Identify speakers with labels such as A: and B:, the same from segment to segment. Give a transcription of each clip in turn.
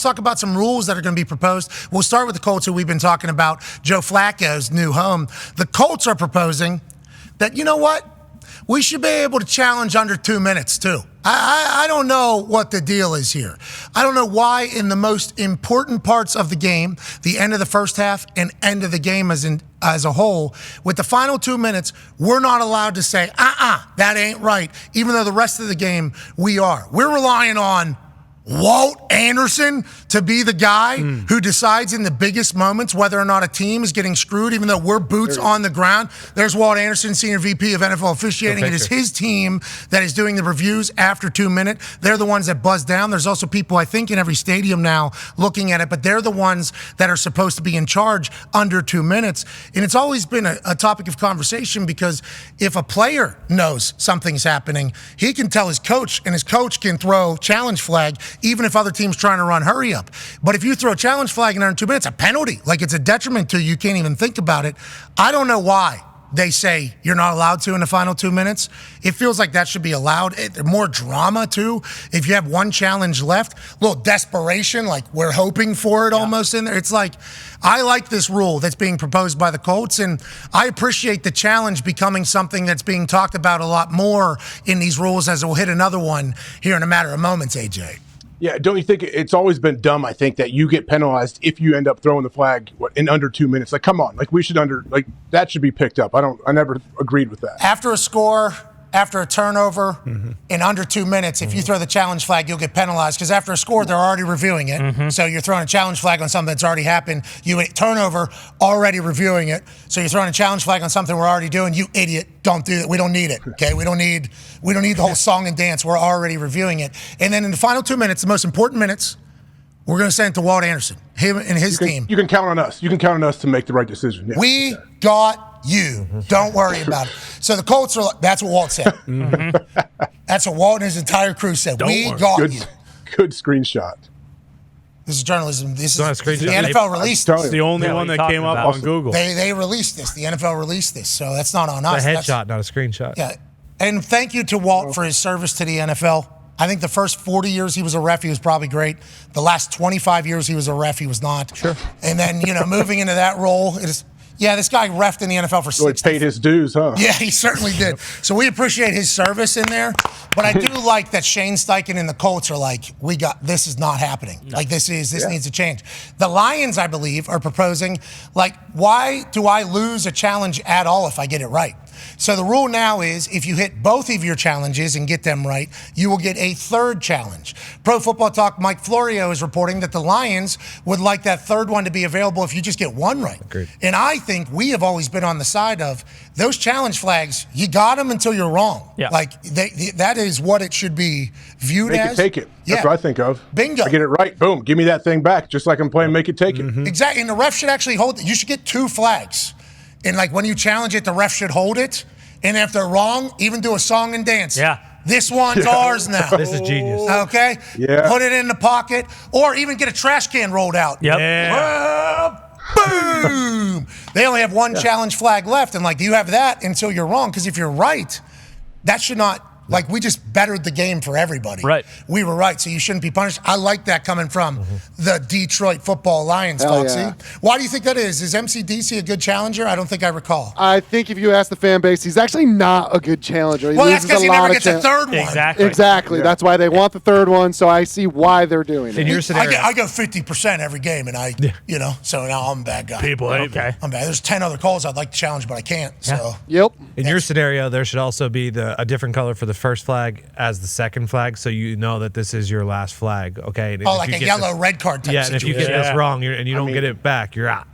A: talk about some rules that are going to be proposed. We'll start with the Colts, who we've been talking about, Joe Flacco's new home. The Colts are proposing that, you know what? We should be able to challenge under 2 minutes, too. I don't know what the deal is here. I don't know why in the most important parts of the game, the end of the first half and end of the game as a whole, with the final 2 minutes, we're not allowed to say, that ain't right, even though the rest of the game we are. We're relying on Walt Anderson to be the guy who decides in the biggest moments whether or not a team is getting screwed, even though we're boots on the ground. There's Walt Anderson, Senior VP of NFL Officiating. It is his team that is doing the reviews after 2 minutes. They're the ones that buzz down. There's also people, I think, in every stadium now looking at it, but they're the ones that are supposed to be in charge under 2 minutes. And it's always been a topic of conversation because if a player knows something's happening, he can tell his coach, and his coach can throw challenge flag, even if other teams trying to run hurry up. But if you throw a challenge flag in under 2 minutes, a penalty, like it's a detriment to you. You can't even think about it. I don't know why they say you're not allowed to in the final 2 minutes. It feels like that should be allowed. More drama, too. If you have one challenge left, a little desperation, like we're hoping for it almost in there. It's like, I like this rule that's being proposed by the Colts, and I appreciate the challenge becoming something that's being talked about a lot more in these rules, as we'll hit another one here in a matter of moments, AJ.
B: Yeah, don't you think it's always been dumb, I think, that you get penalized if you end up throwing the flag in under 2 minutes? Like, come on. Like, that should be picked up. I never agreed with that.
A: After a score, after a turnover, in under 2 minutes, if you throw the challenge flag, you'll get penalized because after a score, they're already reviewing it. So you're throwing a challenge flag on something that's already happened. You turnover, already reviewing it. So you're throwing a challenge flag on something we're already doing. You idiot, don't do that. We don't need it, okay? We don't need the whole song and dance. We're already reviewing it. And then in the final 2 minutes, the most important minutes, we're going to send it to Walt Anderson, him and his team.
B: You can count on us. You can count on us to make the right decision. Yeah.
A: We got you. Don't worry about it. So the Colts are, that's what Walt said. That's what Walt and his entire crew said. We got you.
B: Good screenshot.
A: This is journalism. This
C: not
A: is
C: a screenshot.
A: the NFL released this.
C: It's the only one that came up on Google.
A: They released this. The NFL released this. So that's not on us.
C: It's a headshot, not a screenshot.
A: Yeah. And thank you to Walt for his service to the NFL. I think the first 40 years he was a ref, he was probably great. The last 25 years he was a ref, he was not.
C: Sure.
A: And then, moving into that role, this guy refed in the NFL for 60.
B: He paid his dues, huh?
A: Yeah, he certainly did. So we appreciate his service in there. But I do like that Shane Steichen and the Colts are like, this is not happening. No. Like this needs to change. The Lions, I believe, are proposing, why do I lose a challenge at all if I get it right? So the rule now is if you hit both of your challenges and get them right, you will get a third challenge. Pro Football Talk Mike Florio is reporting that the Lions would like that third one to be available if you just get one right.
C: Agreed.
A: And I think we have always been on the side of those challenge flags, you got them until you're wrong.
C: Yeah.
A: That is what it should be viewed
B: as.
A: Make
B: it, take it. That's what I think of.
A: Bingo.
B: I get it right. Boom. Give me that thing back, just like I'm playing Make It, Take It.
A: Exactly. And the ref should actually hold it. You should get two flags. And when you challenge it, the ref should hold it. And if they're wrong, even do a song and dance.
C: Yeah.
A: This one's ours now.
C: This is genius.
A: Okay?
B: Yeah.
A: Put it in the pocket. Or even get a trash can rolled out.
C: Yep.
A: Yeah. Boom. They only have one challenge flag left. And you have that until you're wrong. Because if you're right, that should not. We just bettered the game for everybody.
C: Right.
A: We were right, so you shouldn't be punished. I like that coming from the Detroit Football Lions, Foxy.
D: Yeah.
A: Why do you think that is? Is MCDC a good challenger? I don't think I recall.
D: I think if you ask the fan base, he's actually not a good challenger.
A: Well, that's because he never gets a third one.
D: Exactly. That's why they want the third one, so I see why they're doing it.
C: In your scenario,
A: I go 50% every game, and so now I'm a bad guy.
C: People hate me.
A: I'm bad. There's 10 other calls I'd like to challenge, but I can't. So.
D: Yep.
C: In your scenario, there should also be a different color for the first flag as the second flag, so you know that this is your last flag, okay? And
A: like a yellow red card type situation.
C: And if you get this wrong and you don't get it back, you're out.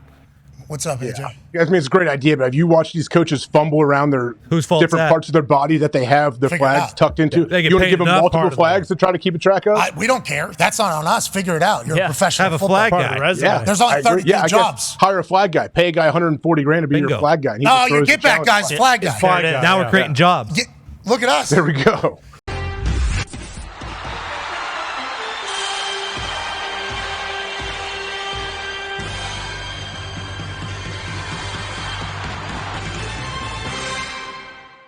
A: What's up, AJ?
B: I mean, it's a great idea, but have you watched these coaches fumble around their different parts of their body that they have their flags tucked into?
C: They get
B: you want to
C: paid
B: give them
C: enough
B: multiple flags to try to keep a track of?
A: We don't care. That's not on us. Figure it out. You're a professional
C: Have a
A: football
C: flag guy.
B: Yeah.
A: There's only 32 jobs.
B: Hire a flag guy. Pay a guy $140,000 to be your flag guy.
A: No, your get back guy's flag guy.
C: Now we're creating jobs.
A: Look at us.
B: There we go.